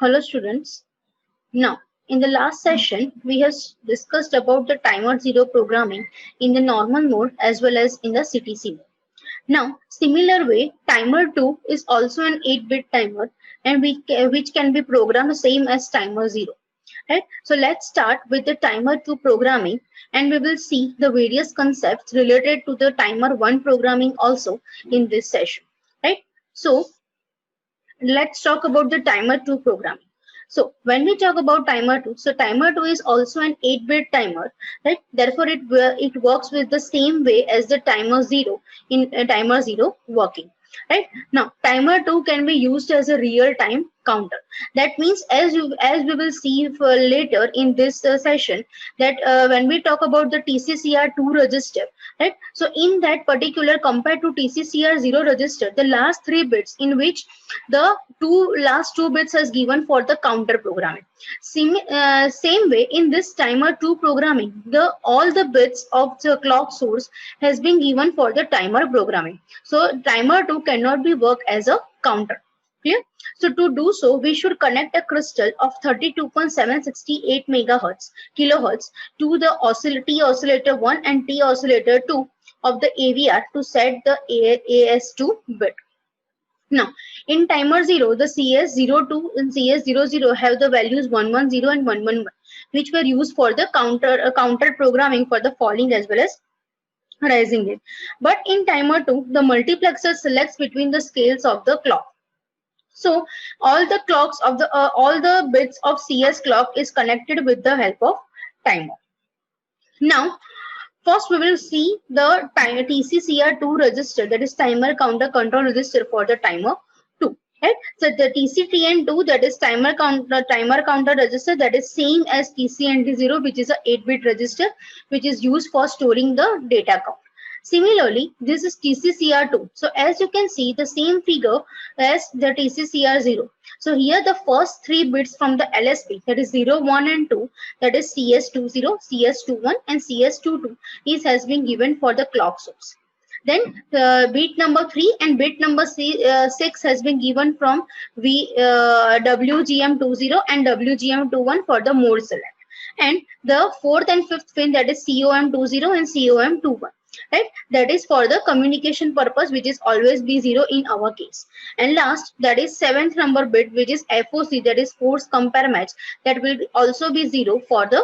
Hello students. Now, in the last session, we have discussed about the timer 0 programming in the normal mode as well as in the CTC mode. Now, similar way, timer 2 is also an 8-bit timer and which can be programmed same as timer 0. Right? So let's start with the timer 2 programming and we will see the various concepts related to the timer 1 programming also in this session. Right? So let's talk about the timer 2 programming. So when we talk about timer 2, so timer 2 is also an 8-bit timer, right? Therefore, it works with the same way as the timer 0 in timer 0 working. Right now, timer 2 can be used as a real-time counter. That means, as we will see for later in this session, that when we talk about the TCCR2 register, right? So in that particular, compared to TCCR0 register, the last 3 bits in which the last two bits has given for the counter programming. Same way in this timer 2 programming, all the bits of the clock source has been given for the timer programming. So timer 2 cannot be worked as a counter. Clear? So to do so, we should connect a crystal of 32.768 megahertz kilohertz to the T oscillator 1 and T oscillator 2 of the AVR to set the AS2 bit. Now, in timer 0, the CS02 and CS00 have the values 110 and 111, which were used for the counter programming for the falling as well as rising it. But in timer 2, the multiplexer selects between the scales of the clock. So all the clocks of the all the bits of CS clock is connected with the help of timer. Now, first we will see the TCCR2 register, that is timer counter control register for the timer 2. Right? So the TCTN2, that is timer counter register, that is same as TCNT0, which is a 8-bit register which is used for storing the data count. Similarly, this is TCCR2. So as you can see, the same figure as the TCCR0. So here the first 3 bits from the LSB, that is 0, 1 and 2, that is CS20, CS21 and CS22 has been given for the clock source. Then bit number 3 and bit number 6 has been given from WGM20 and WGM21 for the mode select. And the 4th and 5th pin, that is COM20 and COM21. Right, that is for the communication purpose, which is always be 0 in our case. And last, that is 7th number bit, which is FOC, that is force compare match, that will also be 0 for the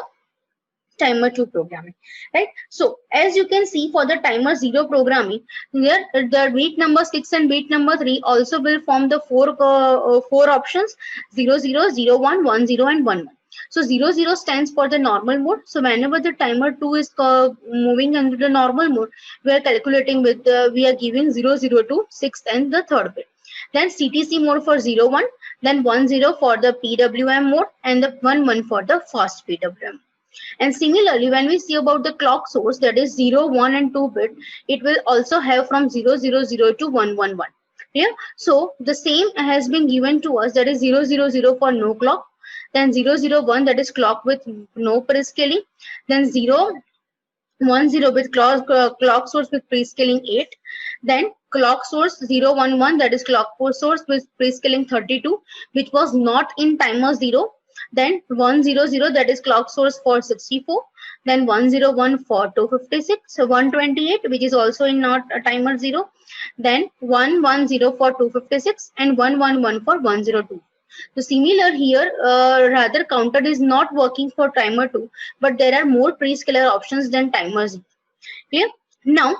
timer 2 programming. Right, so as you can see, for the timer 0 programming, here the bit number 6 and bit number 3 also will form the four options: 0 0 0 1 1 0 and 1 1. So 0 0 stands for the normal mode. So whenever the timer 2 is moving into the normal mode, we are calculating with we are giving 0 0 to 6th and the 3rd bit. Then CTC mode for 0 1, then 1 0 for the PWM mode, and the 1 1 for the fast PWM. And similarly, when we see about the clock source, that is 0 1 and 2 bit, it will also have from 0 0 0 to 1 1 1. Yeah, so the same has been given to us, that is 0 0 0 for no clock, then 0 0 1, that is clock with no prescaling, then 0 1 0 with clock source with prescaling 8, then clock source 0 1 1, that is clock source with prescaling 32, which was not in timer 0, then 1 0 0, that is clock source for 64, then 1 0 1 for 256, so 128, which is also in not a timer 0, then 1 1 0 for 256 and 1 1 1 for 102. So similar here, rather counter is not working for timer 2, but there are more prescaler options than timers. Okay. Now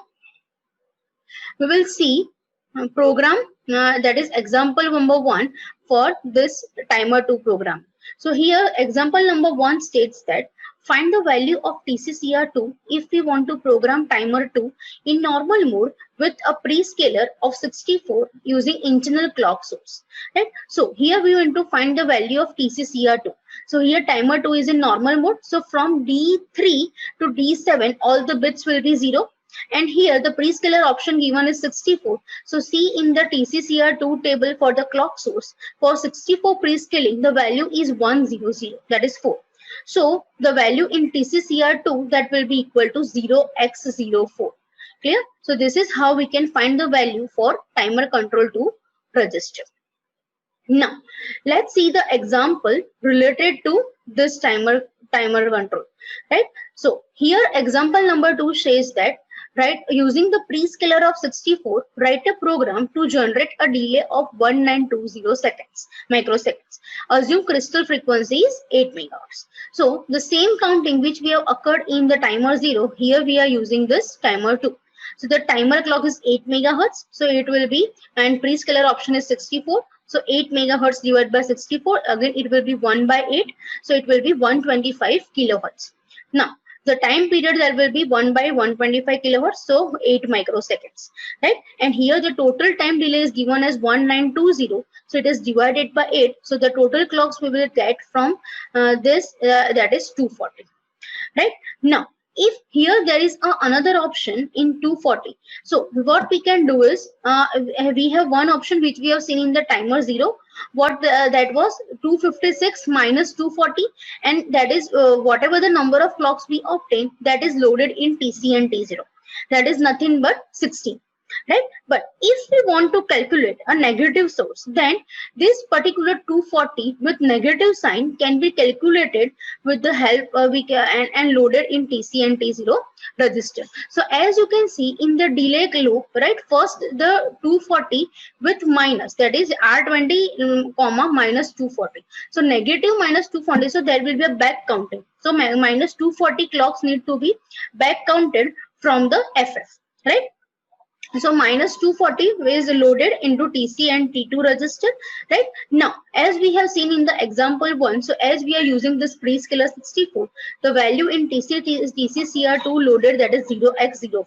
we will see program, that is example number 1 for this timer 2 program. So here example number 1 states that find the value of TCCR2 if we want to program timer 2 in normal mode with a prescaler of 64 using internal clock source. Right? So here we want to find the value of TCCR2. So here timer 2 is in normal mode. So from D3 to D7, all the bits will be 0. And here the prescaler option given is 64. So see in the TCCR2 table for the clock source, for 64 prescaling, the value is 100, that is 4. So the value in TCCR2, that will be equal to 0x04. Clear? So this is how we can find the value for timer control 2 register. Now, let's see the example related to this timer control, right? So here example number 2 says that, right, using the prescaler of 64, write a program to generate a delay of 1920 seconds, microseconds. Assume crystal frequency is 8 megahertz. So the same counting which we have occurred in the timer 0, here we are using this timer 2. So the timer clock is 8 megahertz. So it will be, and prescaler option is 64. So 8 megahertz divided by 64, again it will be 1 by 8. So it will be 125 kilohertz. Now the time period that will be 1 by 125 kilohertz, so 8 microseconds, right? And here the total time delay is given as 1920. So it is divided by 8. So the total clocks we will get from this, that is 240, right? Now, if here there is another option in 240, so what we can do is we have one option which we have seen in the timer 0, that was 256 minus 240, and that is whatever the number of clocks we obtain, that is loaded in TC and T0, that is nothing but 16, right? But if we want to calculate a negative source, then this particular 240 with negative sign can be calculated with the help and loaded in TC and T0 register. So as you can see in the delay loop, right, first the 240 with minus, that is R20 comma minus 240. So negative minus 240, so there will be a back counting. So minus 240 clocks need to be back counted from the FF, right? So minus 240 is loaded into TC and T2 register, right? Now, as we have seen in the example 1, so as we are using this prescaler 64, the value in TCCR2 loaded, that is 0x04.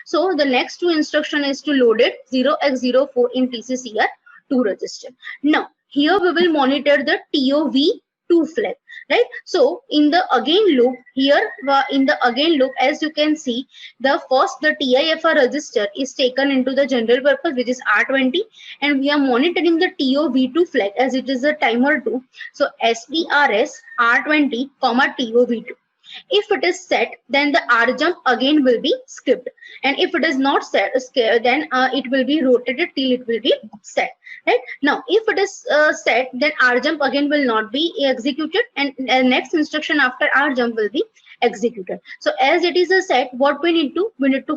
So the next two instruction is to load it 0x04 in TCCR2 register. Now, here we will monitor the TOV2 flag, right? So in the again loop, here in the again loop, as you can see, the TIFR register is taken into the general purpose, which is R20, and we are monitoring the TOV2 flag as it is a timer 2. So SPRS R20 comma TOV2. If it is set, then the R jump again will be skipped, and if it is not set, then it will be rotated till it will be set, right? Now if it is set, then R jump again will not be executed, and next instruction after R jump will be executed. So as it is a set, what we need to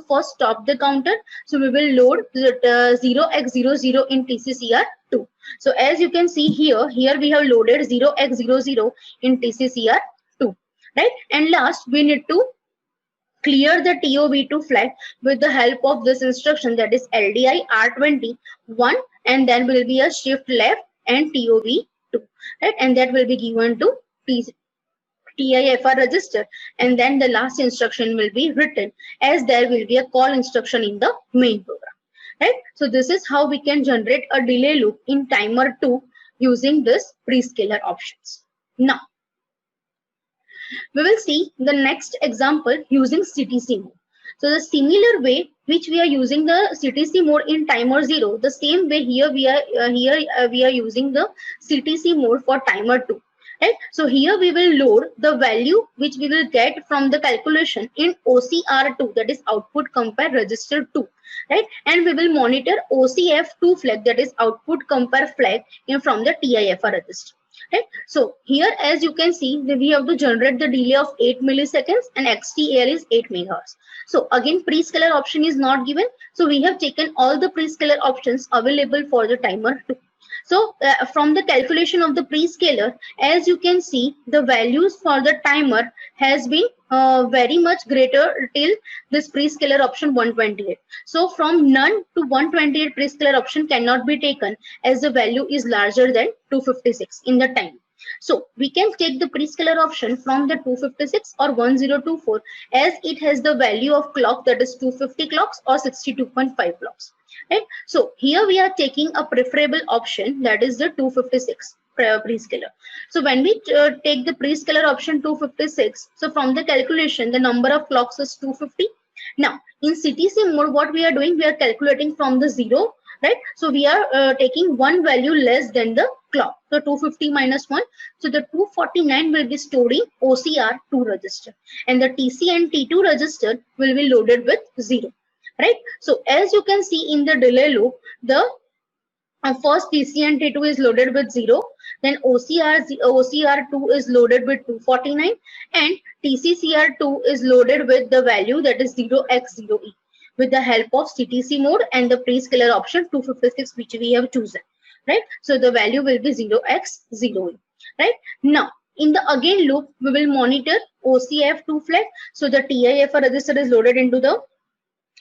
first stop the counter. So we will load 0x00 in TCCR2. So as you can see here we have loaded 0x00 in TCCR2, right? And last, we need to clear the TOV2 flag with the help of this instruction, that is LDI R20 1, and then will be a shift left and TOV2, right? And that will be given to TIFR register, and then the last instruction will be written, as there will be a call instruction in the main program, right? So this is how we can generate a delay loop in timer 2 using this prescaler options. Now we will see the next example using CTC mode. So the similar way which we are using the CTC mode in timer 0, the same way here we are using the CTC mode for timer 2. Right? So here we will load the value which we will get from the calculation in OCR2, that is output compare register 2, right? And we will monitor OCF2 flag, that is output compare flag, from the TIFR register. Right? So here, as you can see, we have to generate the delay of 8 milliseconds and XTAL is 8 megahertz. So again, prescaler option is not given. So we have taken all the prescaler options available for the timer 2. So from the calculation of the prescaler, as you can see, the values for the timer has been very much greater till this prescaler option 128. So from none to 128 prescaler option cannot be taken, as the value is larger than 256 in the time. So we can take the prescaler option from the 256 or 1024, as it has the value of clock, that is 250 clocks or 62.5 clocks. Right? So here we are taking a preferable option, that is the 256 prescaler. So when we take the prescaler option 256, so from the calculation, the number of clocks is 250. Now in CTC mode, what we are doing, we are calculating from the 0, right? So we are taking one value less than the clock. So 250 minus 1. So the 249 will be stored in OCR2 register, and the TC and T2 register will be loaded with 0. Right? So as you can see in the delay loop, the First TCNT2 is loaded with 0, then OCR2 is loaded with 249, and TCCR2 is loaded with the value that is 0x0e with the help of CTC mode and the prescaler option 256 which we have chosen, right? So the value will be 0x0e, right? Now in the again loop we will monitor OCF2 flag. So the TIF register is loaded into the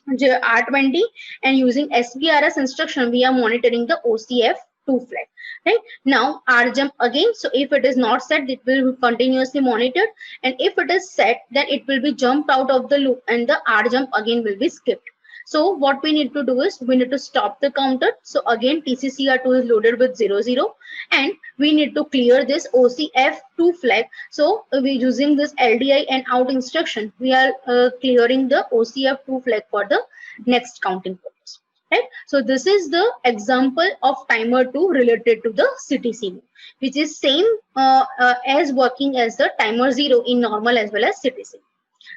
R20, and using SBRS instruction we are monitoring the OCF2 flag, right? Now R jump again, so if it is not set it will be continuously monitored, and if it is set then it will be jumped out of the loop and the R jump again will be skipped. So what we need to do is we need to stop the counter. So again TCCR2 is loaded with 00, and we need to clear this OCF2 flag. So we using this LDI and out instruction we are clearing the OCF2 flag for the next counting purpose, right? So this is the example of timer 2 related to the CTC mode, which is same as working as the timer 0 in normal as well as CTC,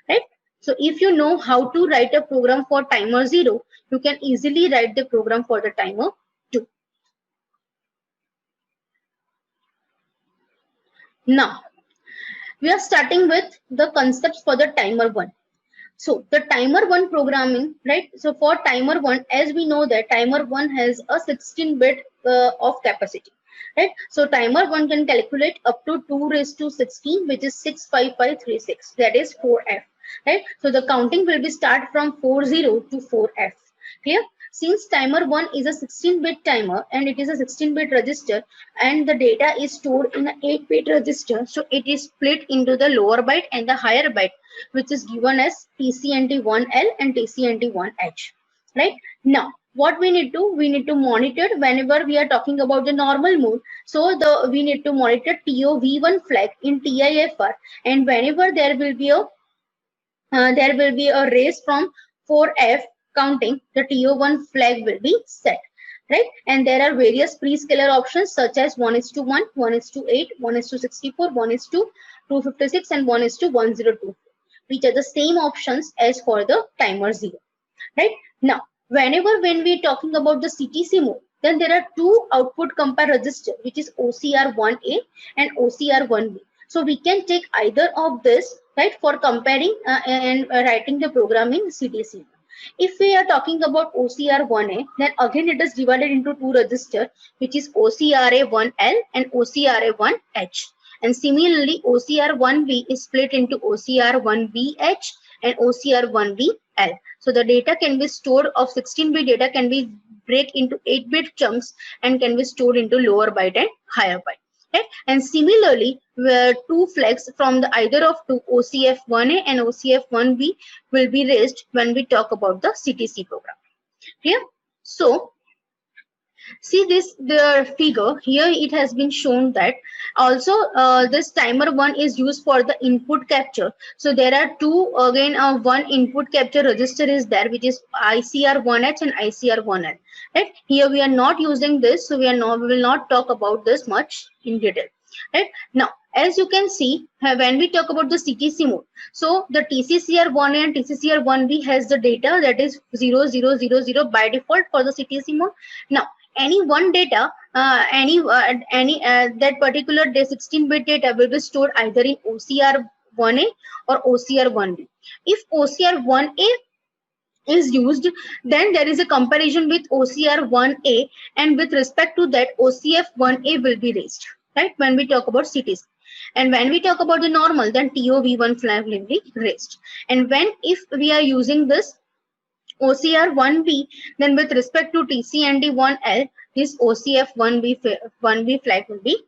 right? So if you know how to write a program for timer 0, you can easily write the program for the timer 2. Now, we are starting with the concepts for the timer 1. So the timer 1 programming, right? So for timer 1, as we know that timer 1 has a 16-bit of capacity, right? So timer 1 can calculate up to 2 raised to 16, which is 65536, that is 4F. Right, so the counting will be start from 40 to 4F. Clear? Since timer 1 is a 16-bit timer and it is a 16-bit register and the data is stored in an 8-bit register, so it is split into the lower byte and the higher byte, which is given as TCNT1L and TCNT1H. Right? Now, what we need to monitor whenever we are talking about the normal mode. So we need to monitor TOV1 flag in TIFR, and whenever there will be a raise from 4F counting, the TO1 flag will be set, right? And there are various prescaler options such as 1:1, 1:8, 1:64, 1:256, and 1:102, which are the same options as for the timer 0, right? Now, when we talking about the CTC mode, then there are two output compare register, which is OCR1A and OCR1B. So we can take either of this, right, for comparing and writing the program in CTC. If we are talking about OCR1A, then again it is divided into two registers, which is OCRA1L and OCRA1H. And similarly, OCR1B is split into OCR1BH and OCR1BL. So the data can be stored of 16-bit data can be break into 8-bit chunks and can be stored into lower byte and higher byte. Right? And similarly, where two flags from the either of two OCF1A and OCF1B will be raised when we talk about the CTC program. Clear? So, see the figure here. It has been shown that also this timer 1 is used for the input capture. So there are two again. One input capture register is there, which is ICR1H and ICR1L. Right? Here we are not using this, so we will not talk about this much in detail. Right? Now, as you can see, when we talk about the CTC mode, so the TCCR1A and TCCR1B has the data that is 0000 by default for the CTC mode. Now, any one data, that particular 16-bit data will be stored either in OCR1A or OCR1B. If OCR1A is used, then there is a comparison with OCR1A, and with respect to that, OCF1A will be raised, right, when we talk about CTC. And when we talk about the normal, then TOV1 flag will be raised. And if we are using this OCR1B, then with respect to TCNT1L, this OCF1B flag will be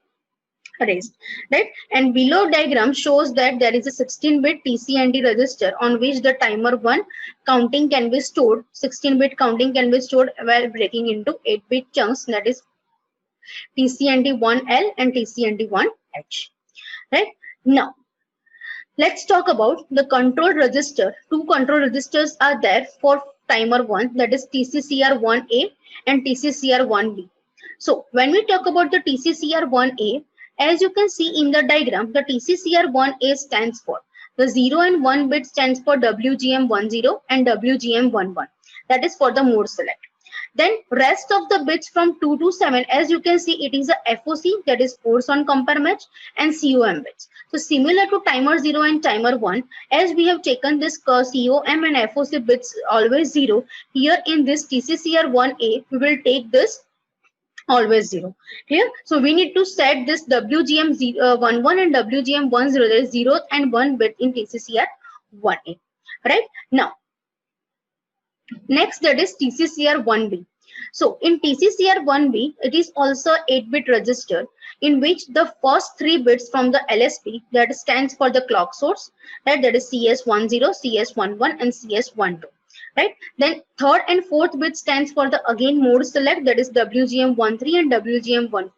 raised, right? And below diagram shows that there is a 16-bit TCNT register on which the timer 1 counting can be stored. 16-bit counting can be stored while breaking into 8-bit chunks, that is TCNT1L and TCNT1H, right? Now, let's talk about the control register. Two control registers are there for timer 1, that is TCCR1A and TCCR1B. So when we talk about the TCCR1A, as you can see in the diagram, the TCCR1A stands for the 0 and 1 bit stands for WGM10 and WGM11. That is for the mode select. Then rest of the bits from 2 to 7, as you can see, it is a FOC, that is force on compare match, and COM bits. So similar to timer 0 and timer 1, as we have taken this COM and FOC bits always 0, here in this TCCR1A, we will take this always 0. Clear? So we need to set this WGM11 and WGM10, that is 0 and 1 bit in TCCR1A. Right? Now, next, that is TCCR1B. So in TCCR1B, it is also 8-bit register in which the first 3 bits from the LSB, that stands for the clock source, right? That is CS10, CS11, and CS12. Right? Then third and fourth bit stands for the again mode select, that is WGM13 and WGM14.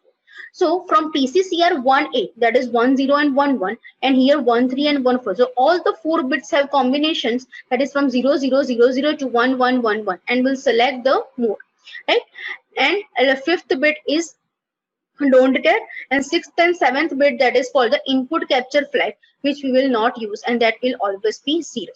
So from TCCR1A, that is 10 and 11, and here 13 and 14. So all the 4 bits have combinations, that is from 0000 to 1111, and will select the mode, right? And the 5th bit is don't care, and 6th and 7th bit, that is for the input capture flag, which we will not use, and that will always be 0.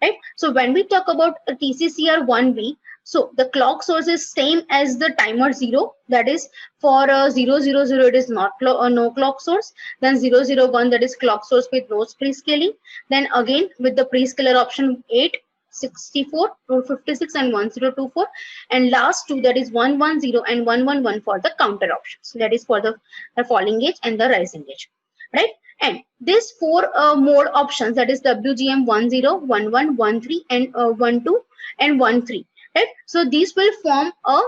Right? So when we talk about TCCR1B, so the clock source is same as the timer 0, that is for 000 it is not no clock source, then 001, that is clock source with no prescaling, then again with the prescaler option 8, 64, 256, and 1024, and last 2, that is 110 and 111 for the counter options, that is for the falling edge and the rising edge. Right? And these 4 mode options, that is WGM 10, 11, 13, and 12 and 13. Right? So these will form a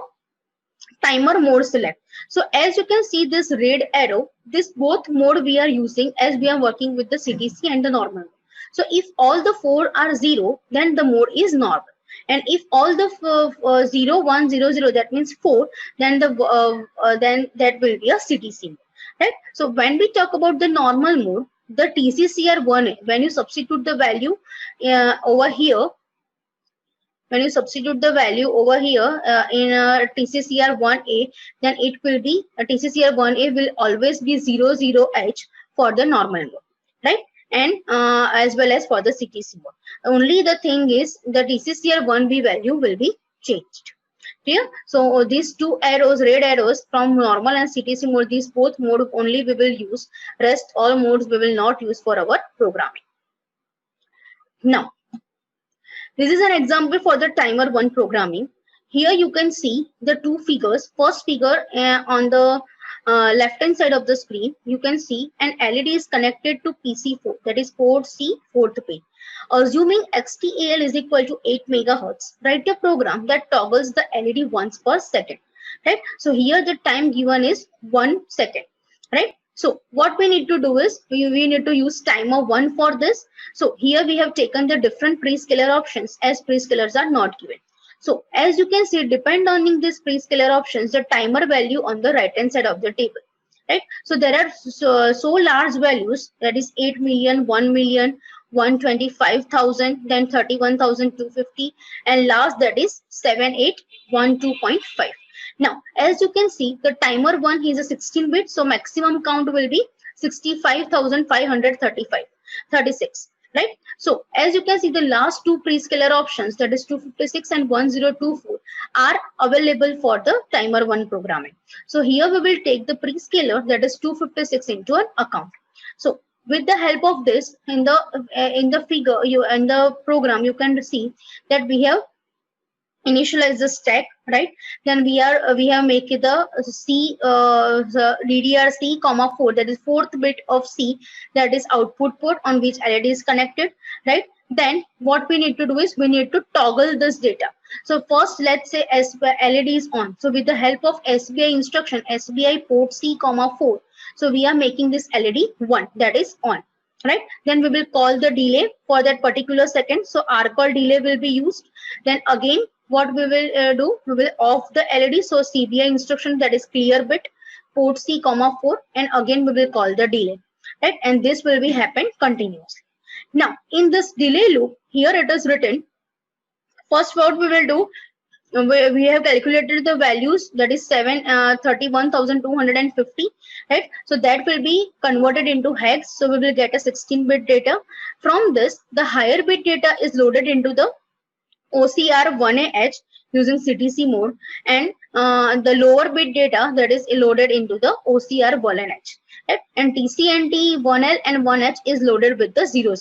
timer mode select. So as you can see this red arrow, this both mode we are using as we are working with the CTC and the normal. So if all the 4 are 0, then the mode is normal. And if all the 0, 1, 0, 0, that means 4, then then that will be a CTC mode. Right? So when we talk about the normal mode, the TCCR1A, when you substitute the value over here, when you substitute the value over here in TCCR1A, then it will be TCCR1A will always be 00H for the normal mode, right? And as well as for the CTC mode. Only the thing is the TCCR1B value will be changed. Clear? So these 2 arrows, red arrows from normal and CTC mode, these both mode only we will use. Rest all modes we will not use for our programming. Now, this is an example for the timer 1 programming. Here you can see the 2 figures. First figure on the left hand side of the screen, you can see an LED is connected to PC4, that is port C, 4th pin. Assuming XTAL is equal to 8 megahertz, write a program that toggles the LED once per second. Right? So here the time given is 1 second. Right? So what we need to do is we need to use timer 1 for this. So here we have taken the different prescaler options as prescalers are not given. So as you can see, depend on these prescaler options, the timer value on the right hand side of the table. Right? So there are so large values, that is 8 million, 1 million, 125,000, then 31,250, and last that is 7812.5. Now, as you can see, the timer 1 is a 16-bit, so maximum count will be 65,536. Right? So, as you can see, the last 2 prescaler options, that is 256 and 1024, are available for the timer 1 programming. So, here we will take the prescaler, that is 256, into an account. So, with the help of this, in the figure, in the program, you can see that we have initialize the stack, right? Then we have make it the C the DDR C, 4, that is 4th bit of C, that is output port on which LED is connected, right? Then what we need to do is we need to toggle this data. So first, let's say LED is on. So with the help of SBI instruction, SBI port C, 4, so we are making this LED 1, that is on. Right? Then we will call the delay for that particular second. So rcall delay will be used. Then again, what we will do, we will off the LED. So CBI instruction, that is clear bit, port C, 4, and again we will call the delay. Right? And this will be happen continuously. Now, in this delay loop, here it is written, first what we will do, we have calculated the values, that is 31,250, right? So that will be converted into hex. So we will get a 16-bit data. From this, the higher bit data is loaded into the OCR1AH, using CTC mode, and the lower bit data that is loaded into the OCR 1H, right? And TCNT 1L and 1H is loaded with the 00.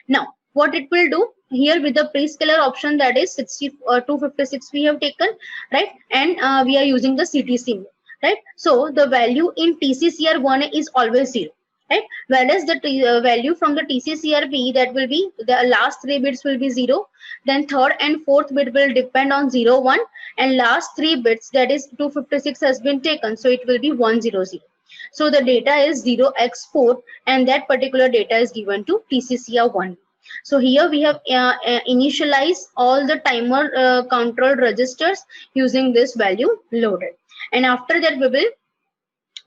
Now what it will do here with the prescaler option, that is 256 we have taken, right? And we are using the CTC mode, right? So the value in TCCR1 is always 0, right? Whereas the value from the TCCRB, that will be the last 3 bits will be 0, then third and fourth bit will depend on 0 1, and last 3 bits, that is 256 has been taken, so it will be 100. So the data is 0x4, and that particular data is given to TCCR1. So here we have initialized all the timer control registers using this value loaded, and after that we will,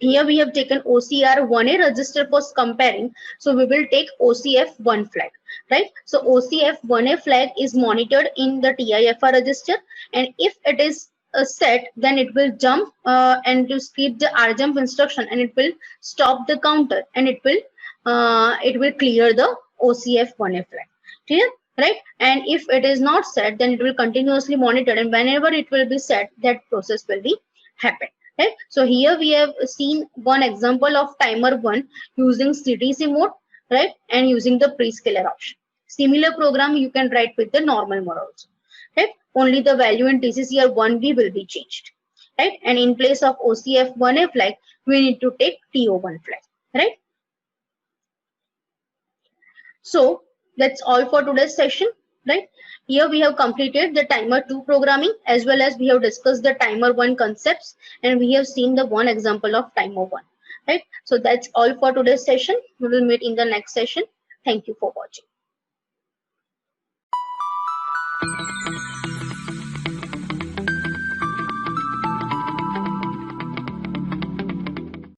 here we have taken OCR 1A register for comparing, so we will take OCF1 flag, right? So OCF1A flag is monitored in the TIFR register, and if it is set, then it will jump and to skip the RJump instruction, and it will stop the counter, and it will clear the OCF1A flag. Clear, right? And if it is not set, then it will continuously monitor, and whenever it will be set, that process will be happen. Right? So here we have seen one example of timer 1 using CTC mode, right? And using the prescaler option. Similar program you can write with the normal mode also, right? Only the value in TCCR1B will be changed, right? And in place of OCF1A flag, we need to take TO1 flag, right? So that's all for today's session, right? Here we have completed the timer 2 programming, as well as we have discussed the timer 1 concepts, and we have seen the one example of timer 1, right? So that's all for today's session. We will meet in the next session. Thank you for watching.